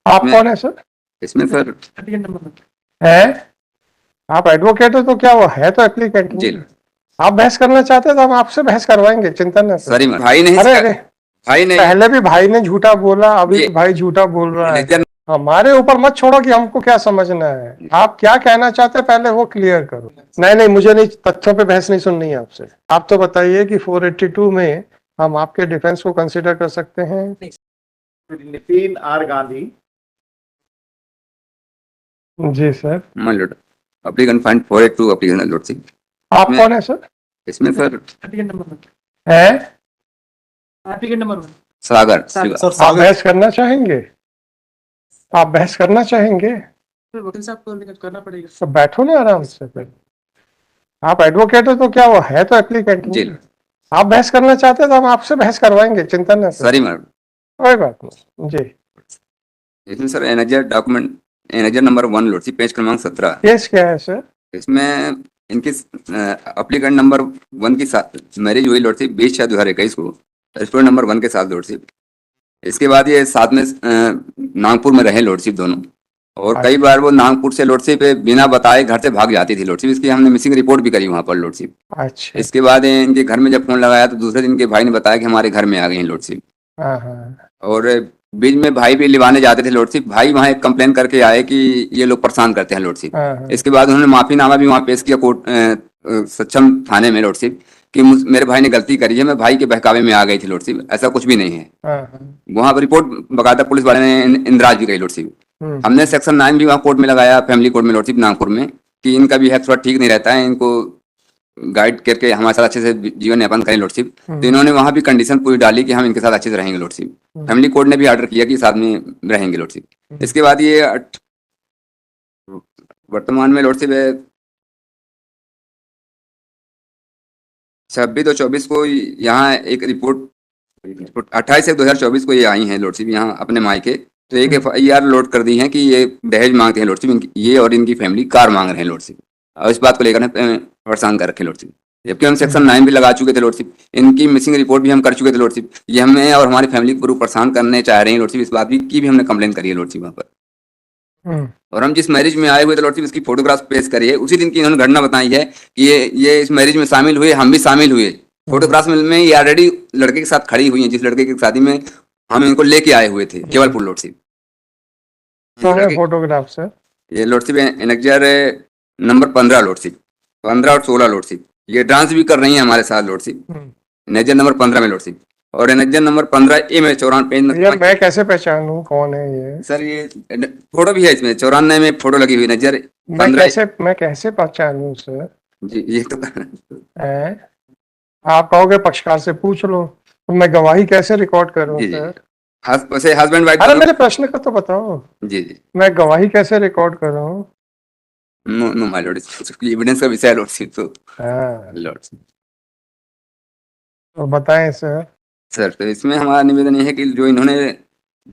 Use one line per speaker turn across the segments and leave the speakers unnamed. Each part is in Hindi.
आप कौन है सर?
इसमें सर
है आप एडवोकेट हो तो क्या वो है तो एप्लीकेंट
जी
आप बहस करना चाहते हैं तो हम आपसे बहस करवाएंगे, चिंता न करो।
सॉरी भाई नहीं
अरे अरे
भाई नहीं
पहले भी भाई ने झूठा बोला, अभी
ये
भी भाई झूठा बोल रहा है।
मैनेजर
हमारे ऊपर मत छोड़ो कि हमको क्या समझना है, आप क्या कहना चाहते हैं पहले वो क्लियर करो। नहीं नहीं, मुझे नहीं, तथ्यों पे बहस नहीं सुननी है आपसे। आप तो बताइए कि 482 में हम आपके डिफेंस को कंसिडर कर सकते हैं?
नितिन आर गांधी।
जी सर।
मान लो applicant find 482 applicant lord Singh.
आप कौन है सर?
इसमें सर
है
सागर
आप बहस करना चाहेंगे? आप बहस करना चाहेंगे
वकील साहब को करना पड़ेगा।
तो बैठो ना आराम से। फिर आप एडवोकेट हो तो क्या वो है तो एप्लीकेंट
जी
आप बहस करना चाहते हैं तो हम आपसे बहस करवाएंगे, चिंता न करो।
सॉरी मैडम
कोई बात नहीं जी।
इसमें sir NHR document NHR number 1 lord Singh page क्रमांक 17।
केस क्या है सर?
इसमें इनकी एप्लीकेंट नंबर 1 की मैरिज हुई लॉर्ड सिंह 20/6/2021 को रेस्टोरेंट नंबर 1 के साथ लॉर्ड सिंह। इसके बाद ये साथ में नागपुर में रहे लॉर्ड सिंह दोनों, और कई बार वो नागपुर से लॉर्ड सिंह पे बिना बताए घर से भाग जाती थी लॉर्ड सिंह। इसकी हमने मिसिंग रिपोर्ट भी करी वहाँ पर लॉर्ड सिंह।
अच्छा।
इसके बाद इनके घर में जब फोन लगाया तो दूसरे दिन इनके भाई ने बताया कि हमारे घर में आ गई हैं लॉर्ड सिंह।
हाँ हाँ।
और बीच में भाई भी लिवाने जाते थे लॉर्ड सिंह। भाई वहाँ एक कंप्लेन करके आए कि ये लोग परेशान करते हैं लॉर्ड सिंह।
हाँ हाँ।
इसके बाद उन्होंने माफीनामा भी वहाँ पेश किया कोर्ट सक्षम थाने में लॉर्ड सिंह कि मेरे भाई ने गलती करी है, मैं भाई के बहकावे में आ गई थी लॉर्ड सिंह, ऐसा कुछ भी नहीं है।
हाँ हाँ।
वहाँ पर रिपोर्ट बकायदा पुलिस वाले ने इंदिराज भी करी लॉर्ड सिंह। हमने सेक्शन 9 भी वहाँ कोर्ट में लगाया, फैमिली कोर्ट में लॉर्ड सिंह नागपुर में, कि इनका भी है थोड़ा ठीक नहीं रहता है, इनको गाइड करके हमारे साथ अच्छे से जीवन यापन करें लॉर्ड सिंह। तो इन्होंने वहाँ भी कंडीशन पूरी डाली कि हम इनके साथ अच्छे से रहेंगे लॉर्ड सिंह। फैमिली कोर्ट ने भी ऑर्डर किया कि साथ में रहेंगे लॉर्ड सिंह। इसके बाद ये वर्तमान में लॉर्ड सिंह 26 और 24 को यहाँ एक रिपोर्ट 28/1/2024 को ये आई हैं लॉर्ड सिंह यहाँ अपने मायके। तो एक FIR लोड कर दी है कि ये दहेज मांगते हैं लॉर्ड सिंह, ये और इनकी फैमिली कार मांग रहे हैं लॉर्ड सिंह, और इस बात को लेकर परेशान कर रखे लॉर्ड सिंह। जबकि हम सेक्शन 9 भी लगा चुके थे लॉर्ड सिंह, इनकी मिसिंग रिपोर्ट भी हम कर चुके थे लॉर्ड सिंह। ये हमें और हमारी फैमिली को परेशान करने चाह रहे हैं लॉर्ड सिंह, इस बात की भी हमने कंप्लेन करी है लॉर्ड सिंह वहाँ पर। और हम जिस मैरिज में आए हुए थे लॉर्ड सिंह इसकी फोटोग्राफ पेश करी है, उसी दिन की इन्होंने घटना बताई है कि ये इस मैरिज में शामिल हुए, हम भी शामिल हुए। फोटोग्राफ में ये ऑलरेडी लड़के के साथ खड़ी हुई है जिस लड़के की शादी में हम इनको लेके आए हुए थे Kewalpur lord Singh.
Photograph sir
ये lord Singh annexure number 15 lord Singh, 15 और 16 लॉर्ड सिंह, ये डांस भी कर रही हैं हमारे साथ लॉर्ड सिंह। एनेक्जर नंबर 15 में लॉर्ड सिंह, और एनेक्जर नंबर 15A में 94 पेज में।
मैं कैसे पहचानूं कौन है ये?
सर ये फोटो भी है इसमें, 94 में फोटो लगी हुई नजर 15।
मैं कैसे पहचानूं सर?
जी ये तो
आप कहोगे पक्षकार से पूछ लो, तो मैं गवाही कैसे रिकॉर्ड करूं सर?
Husband wife.
अरे मेरे प्रश्न का तो बताओ।
जी जी
मैं गवाही कैसे रिकॉर्ड करूं?
No no my lord, evidence का विषय है लॉर्ड सिंह। तो
हाँ
लॉर्ड सिंह
तो बताएं सर।
सर तो इसमें हमारा निवेदन ये है कि जो इन्होंने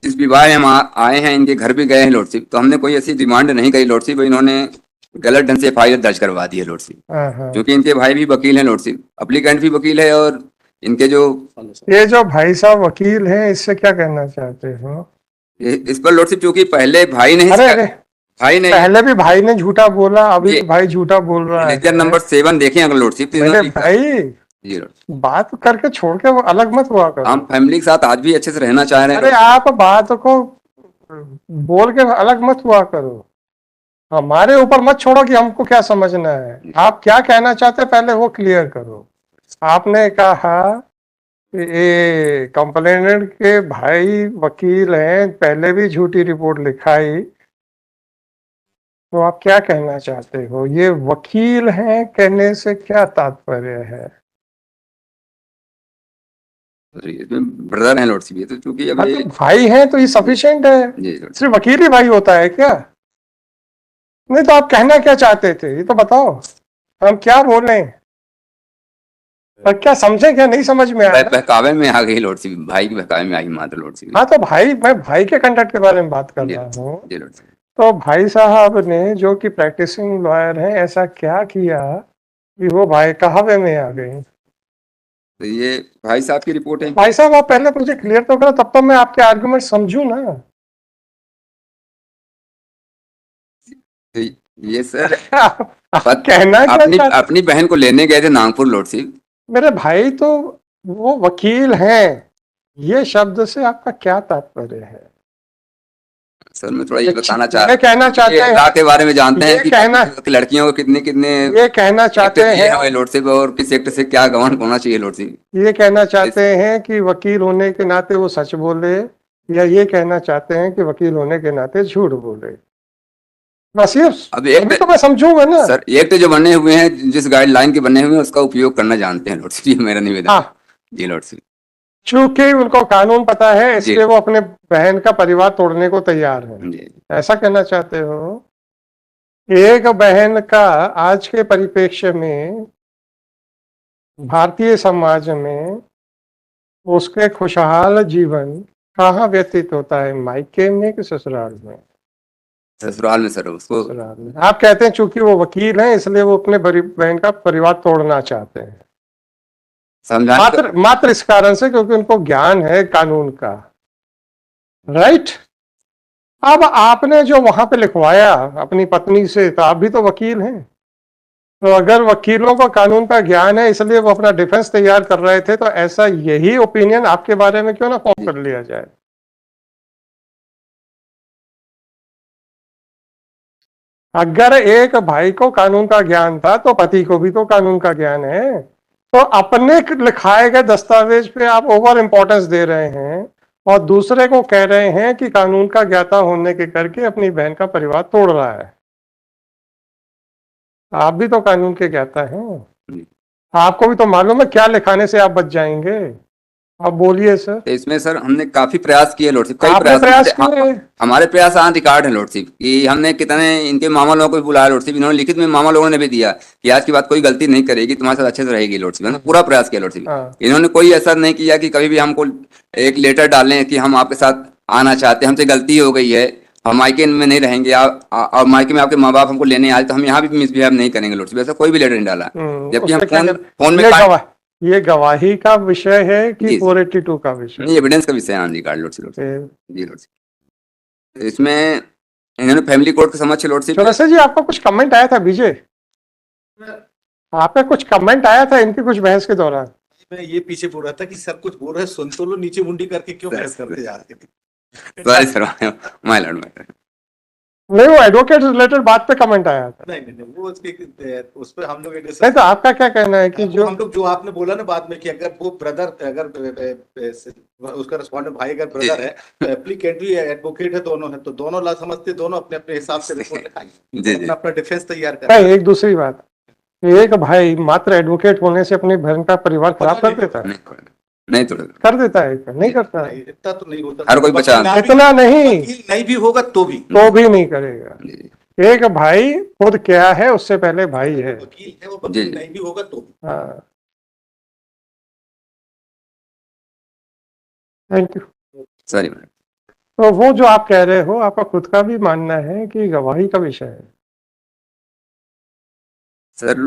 जिस विवाह में हम आए हैं इनके घर भी गए हैं लॉर्ड सिंह, तो हमने कोई ऐसी डिमांड नहीं करी लॉर्ड सिंह, इन्होंने गलत ढंग से FIR दर्ज करवा दी है लॉर्ड सिंह। क्योंकि इनके भाई भी वकील हैं लॉर्ड सिंह, एप्लीकेंट भी वकील है, और इनके जो
ये जो भाई साहब वकील हैं इससे क्या कहना चाहते हो?
इस पर लॉर्ड सिंह चूंकि पहले भाई नहीं,
अरे
भाई नहीं,
पहले भी भाई ने झूठा बोला, अभी भी भाई झूठा बोल रहा है।
नंबर 7 देखें अगर लॉर्ड सिंह
भाई
जी
बात करके छोड़ के वो अलग मत हुआ करो।
हम फैमिली के साथ आज भी अच्छे से रहना चाह रहे हैं।
अरे आप बात को बोल के अलग मत हुआ करो, हमारे ऊपर मत छोड़ो कि हमको क्या समझना है। आप क्या कहना चाहते हैं पहले वो क्लियर करो। आपने कहा कि ये कंप्लेनेंट के भाई वकील हैं, पहले भी झूठी रिपोर्ट लिखाई, तो आप क्या कहना चाहते हो? ये वकील हैं कहने से क्या तात्पर्य है?
ब्रदर हैं लॉर्ड सिंह, तो चूंकि अभी
भाई हैं तो ये सफिशिएंट है। सिर्फ वकील ही भाई होता है क्या? नहीं तो आप कहना क्या चाहते थे ये तो बताओ, हम क्या बोले और क्या समझे क्या नहीं समझ में आया?
बहकावे में आ गई लॉर्ड सिंह, भाई के बहकावे में आई मात्र लॉर्ड सिंह।
हाँ तो भाई, मैं भाई के कंडक्ट के बारे में बात कर रहा हूँ। तो भाई साहब ने जो कि प्रैक्टिसिंग लॉयर हैं ऐसा क्या किया कि वो भाई कहावे में आ गई?
तो ये भाई साहब की रिपोर्ट है।
भाई साहब आप पहले मुझे क्लियर तो करो, तब तो मैं आपके आर्गुमेंट समझूं ना।
तो ये सर
आप कहना क्या
अपनी
चाहते?
अपनी बहन को लेने गए थे नागपुर लॉर्डशिप।
मेरे भाई तो वो वकील हैं, ये शब्द से आपका क्या तात्पर्य है?
सर मैं थोड़ा ये बताना चाह
ये कहना चाहते
ये लॉ
हैं,
के बारे में जानते हैं
ये
कि
कहना
कि लड़कियों को कितने कितने
ये कहना
एक्ट
चाहते
दिए
हैं
हुए लॉर्डशिप और किस एक्ट से क्या गवर्न होना चाहिए लॉर्डशिप।
ये कहना चाहते हैं कि वकील होने के नाते वो सच बोले, या ये कहना चाहते हैं कि वकील होने के नाते झूठ बोले? बस ये
अब एक
अभी तो मैं समझूंगा ना।
सर एक्ट जो बने हुए हैं, जिस गाइडलाइन के बने हुए हैं, उसका उपयोग करना जानते हैं लॉर्डशिप, ये मेरा निवेदन है।
हाँ,
जी लॉर्डशिप।
चूंकि उनको कानून पता है इसलिए
जी।
वो अपने बहन का परिवार तोड़ने को तैयार है,
जी
ऐसा कहना चाहते हो? एक बहन का आज के परिप्रेक्ष्य में भारतीय समाज में उसके खुशहाल जीवन कहाँ व्यतीत होता है, मायके में कि ससुराल में?
ससुराल में सर उसको
ससुराल में। आप कहते हैं चूंकि वो वकील हैं इसलिए वो अपने बहन का परिवार तोड़ना चाहते हैं,
समझाने
मात्र इस कारण से क्योंकि उनको ज्ञान है कानून का, राइट? अब आपने जो वहां पे लिखवाया अपनी पत्नी से, तो आप भी तो वकील हैं, तो अगर वकीलों को कानून का ज्ञान है इसलिए वो अपना डिफेंस तैयार कर रहे थे, तो ऐसा यही ओपिनियन आपके बारे में क्यों ना फॉर्म कर लिया जाए? अगर एक भाई को कानून का ज्ञान था तो पति को भी तो कानून का ज्ञान है, तो अपने लिखाए गए दस्तावेज पे आप ओवर इंपॉर्टेंस दे रहे हैं और दूसरे को कह रहे हैं कि कानून का ज्ञाता होने के करके अपनी बहन का परिवार तोड़ रहा है। आप भी तो कानून के ज्ञाता हैं, आपको भी तो मालूम है क्या लिखाने से आप बच जाएंगे। आप बोलिए सर।
तो इसमें सर हमने काफी प्रयास किए लॉर्डशिप, कई
आपने प्रयास किए?
हमारे प्रयास ऑन रिकॉर्ड है लॉर्डशिप कि हमने कितने इनके मामा लोगों को भी बुलाया लॉर्डशिप, इन्होंने लिखित में मामा लोगों ने भी दिया कि आज की बात कोई गलती नहीं करेगी, तुम्हारे साथ अच्छे से रहेगी लॉर्डशिप। हमने पूरा प्रयास किया लॉर्डशिप।
हाँ।
इन्होंने कोई ऐसा नहीं किया कि कभी भी हमको एक लेटर डालें कि हम आपके साथ आना चाहते हैं, हमसे गलती हो गई है, हम मायके में नहीं रहेंगे, और मायके में आपके माँ बाप हमको लेने आए तो हम यहाँ भी मिसबिहेव नहीं करेंगे लॉर्डशिप, ऐसा कोई भी लेटर नहीं डाला। जबकि हम फोन में
ये गवाही का विषय है कि
जी।
482 का विषय?
नहीं, एविडेंस का विषय है ऑन रिकॉर्ड लॉर्डशिप। जी लॉर्डशिप। इसमें इन्होंने फैमिली कोर्ट के समक्ष लॉर्डशिप।
चौरसिया जी, आपका कुछ कमेंट आया था विजय? आपका कुछ कमेंट आया था इनकी कुछ बहस के दौरान?
मैं ये पीछे बोल रहा था कि सब कुछ बोल रहे हैं, सुन तो लो, नीचे मुंडी करके क्यों बहस करते जा रहे थे?
Sorry sir, my Lord.
नहीं, वो एडवोकेट रिलेटेड बात पे कमेंट आया था।
नहीं, वो उस पर हम लोग
नहीं, तो आपका क्या कहना है कि जो
हम लोग जो आपने बोला ना बाद में कि अगर वो ब्रदर, अगर उसका रिस्पॉन्डेंट भाई अगर ब्रदर है, एप्लीकेंट भी एडवोकेट है, दोनों है, तो दोनों ला समझते, दोनों अपने अपने हिसाब से रिपोर्ट लिखाएंगे, अपना डिफेंस तैयार करें।
नहीं, एक दूसरी बात, एक भाई मात्र एडवोकेट होने से अपनी बहन का परिवार खराब कर देता है?
नहीं तो
कर देता है, नहीं करता है?
इतना तो नहीं होता,
हर कोई बचा,
इतना नहीं
भी होगा तो भी
नहीं करेगा। एक भाई खुद क्या है उससे पहले भाई है,
वकील है, वो वकील नहीं भी होगा तो भी।
हाँ, थैंक यू।
सॉरी।
तो वो जो आप कह रहे हो, आपका खुद का भी मानना है कि गवाही का विषय है?
सर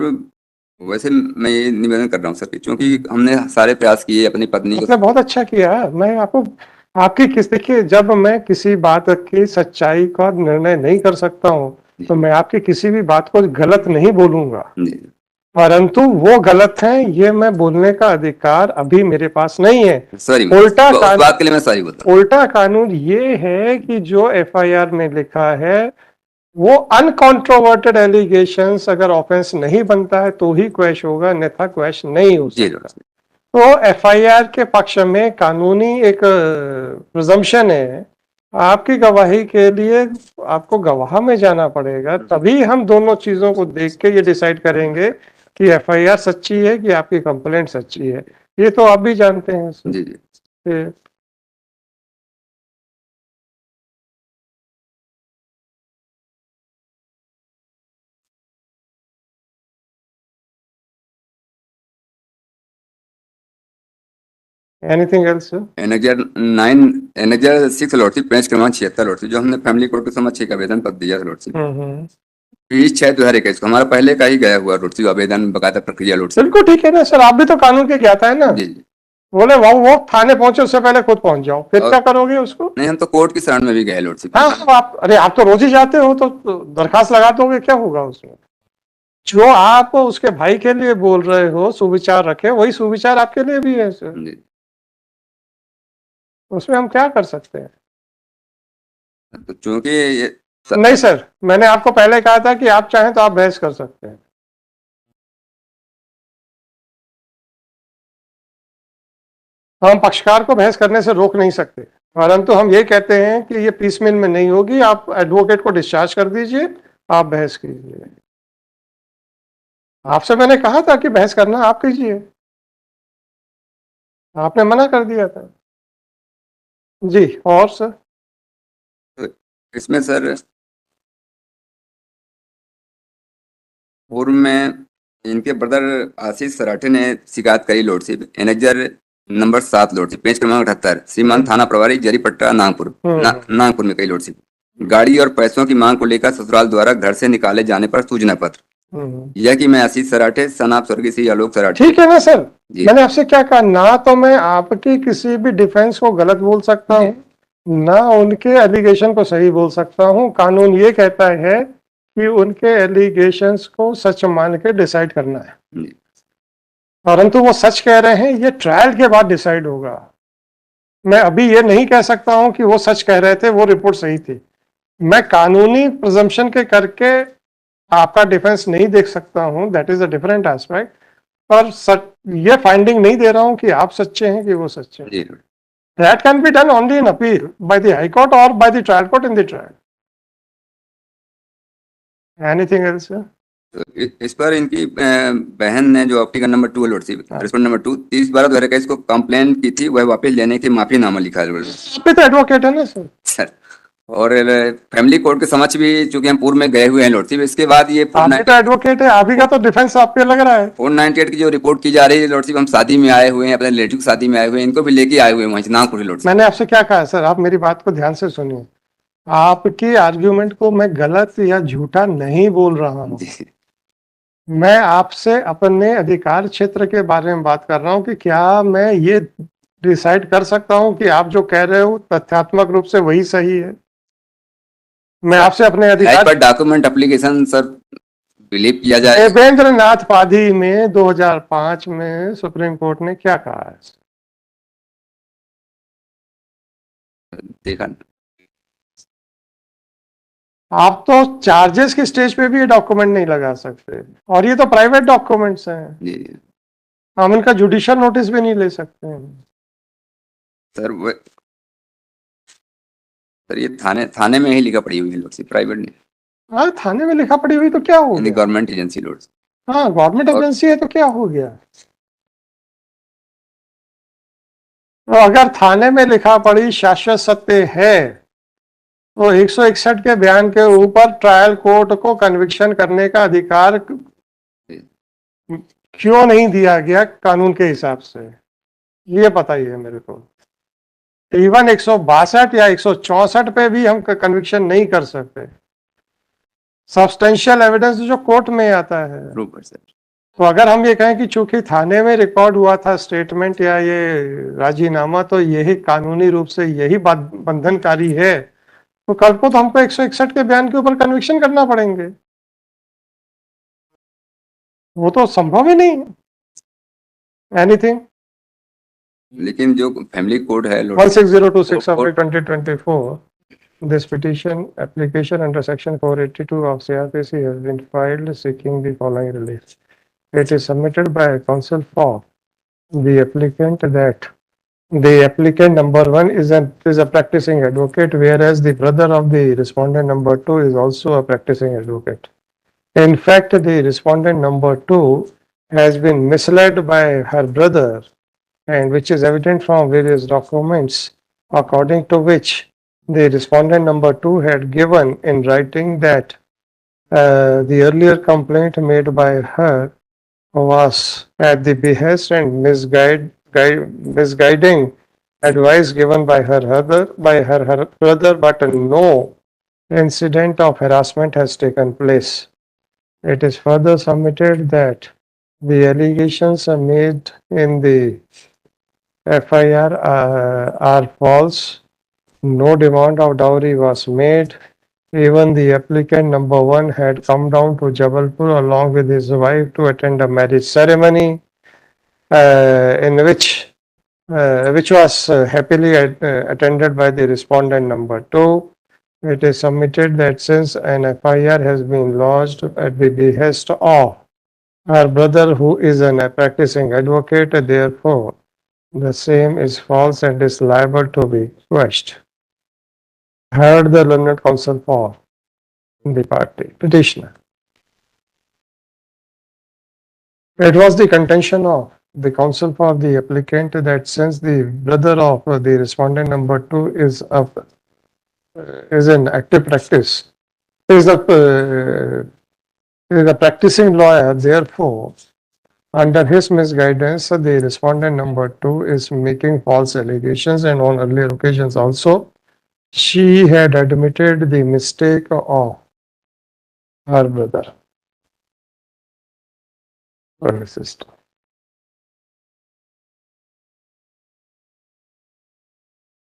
वैसे मैं ये निवेदन कर रहा हूँ सर कि क्योंकि हमने सारे प्रयास किए अपनी पत्नी को।
आपने बहुत अच्छा किया। मैं आपको आपकी देखिए, जब मैं किसी बात की सच्चाई का निर्णय नहीं कर सकता हूँ तो मैं आपकी किसी भी बात को गलत नहीं बोलूंगा, परंतु वो गलत है ये मैं बोलने का अधिकार अभी मेरे पास नहीं है।
सॉरी,
उल्टा
तो
कानून,
बात के लिए मैं सॉरी बोलता हूं।
उल्टा कानून ये है कि जो FIR में लिखा है वो अनकॉन्ट्रोवर्टेड एलिगेशंस अगर ऑफेंस नहीं बनता है तो ही क्वैश होगा, अन्यथा क्वैश नहीं हो सकता। तो FIR के पक्ष में कानूनी एक प्रिजम्पशन है, आपकी गवाही के लिए आपको गवाह में जाना पड़ेगा, तभी हम दोनों चीजों को देख के ये डिसाइड करेंगे कि FIR सच्ची है कि आपकी कंप्लेंट सच्ची है। ये तो आप भी जानते हैं।
जी जी।
Anything else?
Annexure 9 annexure 6 lordship, page क्रमांक 76 लॉर्डशिप, जो हमने फैमिली कोर्ट के समक्ष एक आवेदन पत्र दिया था लॉर्डशिप 20/6/2021 को, हमारा पहले का ही गया हुआ लॉर्डशिप आवेदन, बकायदा प्रक्रिया लॉर्डशिप।
बिल्कुल ठीक है ना सर, आप भी तो कानून के ज्ञाता है ना।
जी जी।
बोले वो थाने पहुंचे उससे पहले खुद पहुंच जाओ, फिर
और-
क्या करोगे उसको?
नहीं, हम तो कोर्ट की शरण में भी गए लॉर्डशिप।
हाँ आप, अरे आप तो रोज ही जाते हो, तो दरखास्त लगा दोगे, क्या होगा उसमें? जो आप उसके भाई के लिए बोल रहे हो सुविचार रखे, वही सुविचार आपके लिए भी है सर।
जी।
उसमें हम क्या कर सकते हैं?
तो चूंकि ये
नहीं सर, मैंने आपको पहले कहा था कि आप चाहें तो आप बहस कर सकते हैं। हम पक्षकार को बहस करने से रोक नहीं सकते, परंतु हम ये कहते हैं कि ये पीस मिल में नहीं होगी, आप एडवोकेट को डिस्चार्ज कर दीजिए, आप बहस कीजिए। आपसे मैंने कहा था कि बहस करना आप कीजिए, आपने मना कर दिया था। जी, और सर?
इसमें सर पूर्व में इनके ब्रदर आशीष सराठे ने शिकायत करी lordship, annexure number 7 lordship, page क्रमांक 78, श्रीमान थाना प्रभारी जरीपट्टा नागपुर, नागपुर में कई लॉर्डशिप। गाड़ी और पैसों की मांग को लेकर ससुराल द्वारा घर से निकाले जाने पर सूचना पत्र। यह कि मैं आशीष सराठे सन ऑफ स्वर्गीय श्री आलोक सराठे।
ठीक है ना सर,
जी।
मैंने आपसे क्या कहा? ना तो मैं आपकी किसी भी डिफेंस को गलत बोल सकता हूँ, ना उनके एलिगेशन को सही बोल सकता हूँ। कानून ये कहता है कि उनके एलिगेशंस को सच मान के डिसाइड करना है,
जी।
परंतु वो सच कह रहे हैं, ये ट्रायल के बाद डिसाइड होगा। मैं अभी ये नहीं कह सकता हूं कि वो सच कह रहे थे, वो रिपोर्ट सही थी। मैं कानूनी प्रिजम्पशन के करके आपका डिफेंस नहीं देख सकता हूं, that is a different aspect. पर ये फाइंडिंग नहीं दे रहा हूं कि आप सच्चे हैं कि वो सच्चे हैं।
जी।
That can be done only in appeal by the high court और by the trial court in the trial. Anything else?
तो इस पर इनकी बहन ने जो optical number 2 lordship, respondent number 2, 30/12 2021 को कंप्लेन की थी, वह वापस लेने की माफीनामा लिखा है
आप भी तो एडवोकेट है ना सर?
सर। और फैमिली कोर्ट के समक्ष भी चूंकि हम पूर्व में गए हुए हैं लॉर्डशिप, इसके बाद ये
आप भी तो एडवोकेट है, आप ही का तो डिफेंस आप पे लग रहा है।
498 की जो रिपोर्ट की जा रही है लॉर्डशिप, हम शादी में आए हुए हैं, अपने रिलेटिव की शादी में आए हुए हैं, इनको भी लेके आए हुए हैं वहीं नागपुर लॉर्डशिप।
मैंने आपसे क्या कहा सर? आप मेरी बात को ध्यान से सुनिए। आपकी आर्ग्यूमेंट को मैं गलत या झूठा नहीं बोल रहा हूं।
जी।
मैं आपसे अपने अधिकार क्षेत्र के बारे में बात कर रहा हूं कि क्या मैं ये डिसाइड कर सकता हूं कि आप जो कह रहे हो तथ्यात्मक रूप से वही सही है। मैं आपसे अपने अधिकार,
पर डॉक्यूमेंट एप्लीकेशन सर बिलीव किया जाए।
देवेंद्र नाथ पाधी में 2005 में सुप्रीम कोर्ट ने क्या कहा है?
देखा।
आप तो चार्जेस के स्टेज पे भी ये डॉक्यूमेंट नहीं लगा सकते, और ये तो प्राइवेट डॉक्यूमेंट्स हैं,
जी
हम इनका जुडिशियल नोटिस भी नहीं ले सकते हैं।
सर। सर ये थाने में ही लिखा पड़ी हुई है लॉर्डशिप, प्राइवेट नहीं।
हाँ, थाने में लिखा पड़ी हुई तो क्या हो गया?
Government agency lordship.
हाँ, गवर्नमेंट एजेंसी है तो क्या हो गया? तो अगर थाने में लिखा पड़ी शाश्वत सत्य है, तो 161 के बयान के ऊपर ट्रायल कोर्ट को कन्विक्शन करने का अधिकार क्यों नहीं दिया गया कानून के हिसाब से, ये बताइए मेरे को। इवन 162 या 164 पे भी हम कन्विक्शन नहीं कर सकते, सब्सटेंशियल एविडेंस जो कोर्ट में आता है। तो अगर हम ये कहें कि चूंकि थाने में रिकॉर्ड हुआ था स्टेटमेंट या ये राजीनामा, तो यही कानूनी रूप से यही बंधनकारी है, तो कल को तो हमको 161 के बयान के ऊपर कन्विक्शन करना पड़ेंगे। वो तो संभव ही नहीं है। एनीथिंग?
लेकिन जो फैमिली कोड है
16026 of 2024, this petition application under section 482 of CRPC has been filed seeking the following relief. It is submitted by counsel for the applicant that the applicant number 1 is a practicing advocate, whereas the brother of the respondent number 2 is also a practicing advocate. In fact, the respondent number 2 has been misled by her brother, and which is evident from various documents, according to which the respondent number 2 had given in writing that the earlier complaint made by her was at the behest and misguiding advice given by her brother, but no incident of harassment has taken place. It is further submitted that the allegations are made in the FIR are false. No demand of dowry was made. Even the applicant number one had come down to Jabalpur along with his wife to attend a marriage ceremony, in which was happily attended by the respondent number two. It is submitted that since an FIR has been lodged at the behest of her brother, who is a practicing advocate, therefore the same is false and is liable to be quashed. Heard the learned counsel for the party petitioner. It was the contention of the counsel for the applicant that since the brother of the respondent number two is in active practice, is a practicing lawyer, therefore, under his misguidance, the respondent number two is making false allegations, and on earlier occasions also, she had admitted the mistake of her brother or her sister.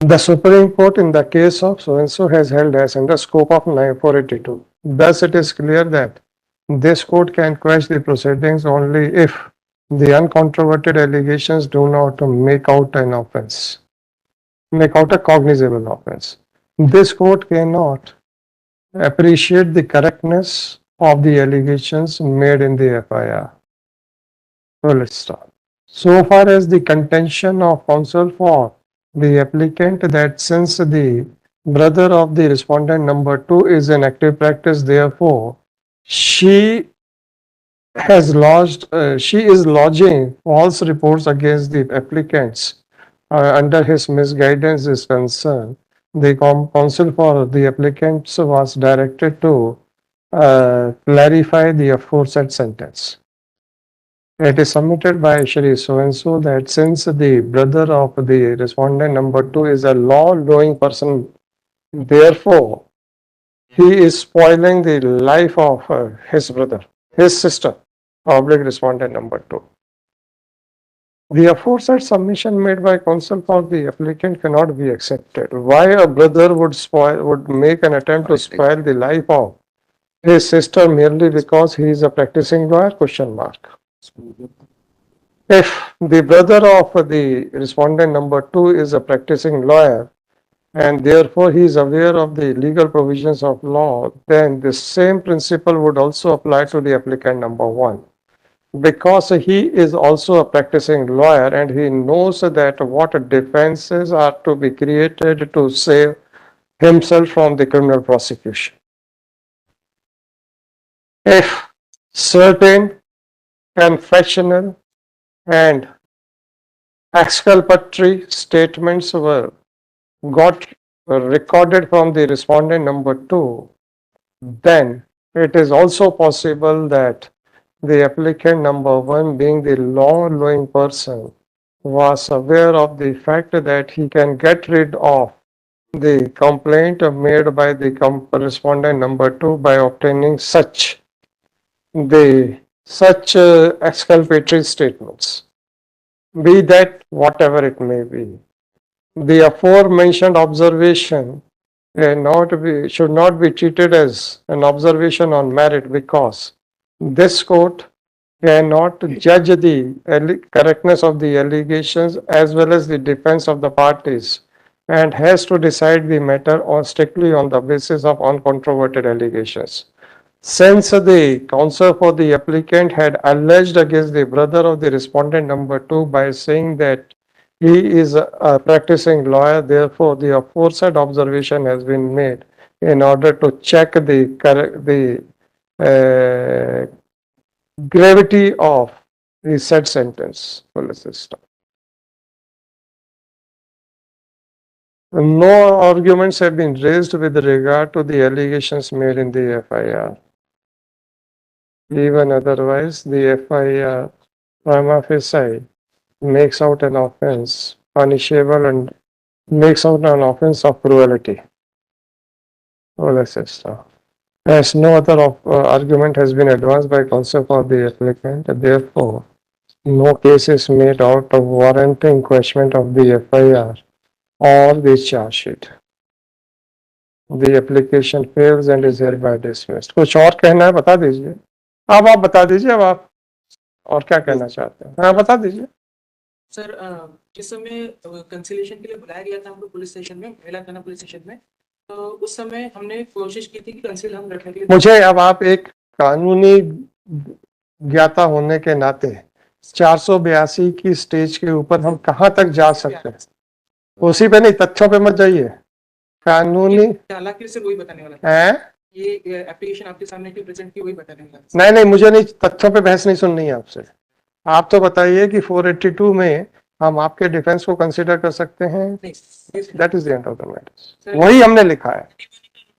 The Supreme Court in the case of so-and-so has held as under scope of 482. Thus, it is clear that this court can quash the proceedings only if the uncontroverted allegations do not make out an offense, make out a cognizable offense. This court cannot appreciate the correctness of the allegations made in the FIR. So let's start. So far as the contention of counsel for the applicant that since the brother of the respondent number two is in active practice, therefore she is lodging false reports against the applicants under his misguidance is concerned. The counsel for the applicants was directed to clarify the aforesaid sentence. It is submitted by Shri so-and-so that since the brother of the respondent number two is a law-knowing person, therefore, he is spoiling the life of his brother, his sister, public respondent number two. The aforesaid submission made by counsel for the applicant cannot be accepted. Why a brother would make an attempt to spoil the life of his sister merely because he is a practicing lawyer? Question mark. If the brother of the respondent number two is a practicing lawyer and therefore he is aware of the legal provisions of law, then the same principle would also apply to the applicant number one. Because he is also a practicing lawyer and he knows that what defenses are to be created to save himself from the criminal prosecution. If certain confessional and exculpatory statements were got recorded from the respondent number two, then it is also possible that the applicant number one, being the law-knowing person, was aware of the fact that he can get rid of the complaint made by the respondent number two by obtaining such exculpatory statements, be that whatever it may be. The aforementioned observation should not be treated as an observation on merit, because this court cannot judge the correctness of the allegations as well as the defense of the parties, and has to decide the matter strictly on the basis of uncontroverted allegations. Since the counsel for the applicant had alleged against the brother of the respondent number two by saying that he is a practicing lawyer, therefore the aforesaid observation has been made in order to check the gravity of the said sentence. No arguments have been raised with regard to the allegations made in the FIR. Even otherwise, the FIR prima facie makes out an offense punishable and makes out an offense of cruelty. As no other argument has been advanced by counsel for the applicant, therefore, No case is made out of warrant encroachment of the FIR or the charge sheet. The application fails and is hereby dismissed. कुछ और कहना है बता दीजिए. अब आप बता दीजिए. अब आप और क्या कहना चाहते हैं? हाँ बता दीजिए.
सर जिस समय कंसिलिएशन के लिए बुलाया गया था हमको पुलिस स्टेशन में, महिला थाना पुलिस स्टेशन में, तो उस समय हमने कोशिश की थी कि कंसिल हम रखने के लिए.
मुझे अब आप एक कानूनी ज्ञाता होने के नाते 482 की स्टेज के ऊपर हम कहाँ तक जा सकते हैं? उसी पे नहीं, तथ्यों पे मत जाइए. कानूनी
हालांकि सिर्फ वही बताने वाला था.
है.
ये एप्लीकेशन आपके सामने की प्रेजेंट की वही बताने वाला था.
नहीं नहीं, मुझे नहीं, तथ्यों पे बहस नहीं सुननी है आपसे. आप तो बताइए कि 482 में हम आपके डिफेंस को कंसीडर कर सकते हैं.
नहीं
that is the end of the matter.
Sir,
वही हमने लिखा है.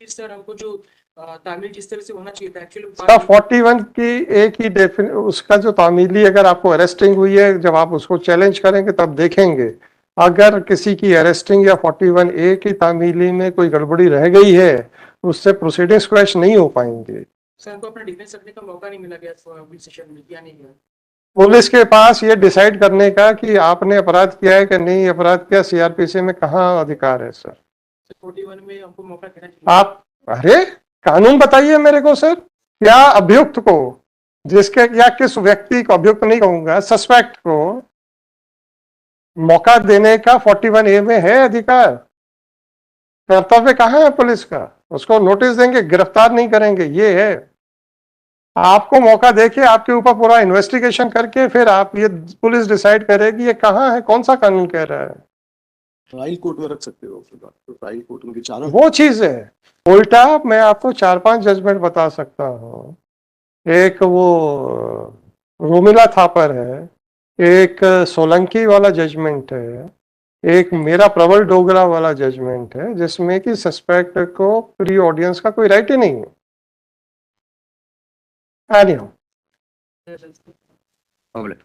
सर हमको जो तामील जिस तरह से होना चाहिए था
उसका
एक्चुअली
41 की एक ही उसका जो तामीली, अगर आपको अरेस्टिंग हुई है, जब आप उसको चैलेंज करेंगे तब देखेंगे. अगर किसी की अरेस्टिंग या 41A की तामीली में कोई गड़बड़ी रह गई है, उससे प्रोसीडिंग्स क्रैश नहीं हो पाएंगे.
सर हमको अपना डिफेंस रखने का मौका नहीं मिला गया पुलिस स्टेशन में, किया नहीं गया.
पुलिस के पास ये डिसाइड करने का कि आपने अपराध किया है कि नहीं अपराध किया, सीआरपीसी में कहाँ अधिकार है सर?
41 में हमको मौका देना चाहिए.
आप अरे कानून बताइए मेरे को सर. क्या अभियुक्त को, जिसके या किस व्यक्ति को, अभियुक्त नहीं कहूंगा, सस्पेक्ट को मौका देने का 41A में है अधिकार? कर्तव्य कहाँ है पुलिस का? उसको नोटिस देंगे, गिरफ्तार नहीं करेंगे, ये है. आपको मौका देके आपके ऊपर पूरा इन्वेस्टिगेशन करके फिर आप ये पुलिस डिसाइड करेगी ये कहाँ है, कौन सा कानून कह रहा है.
ट्रायल कोर्ट में रख सकते हो. तो ट्रायल कोर्ट उनकी चारों
वो चीज है. उल्टा मैं आपको 4-5 जजमेंट बता सकता हूँ. एक वो रोमिला थापर है, एक सोलंकी वाला जजमेंट है, एक मेरा प्रबल डोगरा वाला जजमेंट है, जिसमें कि सस्पेक्ट को प्री ऑडियंस का कोई राइट ही नहीं है. Anyhow.
Public.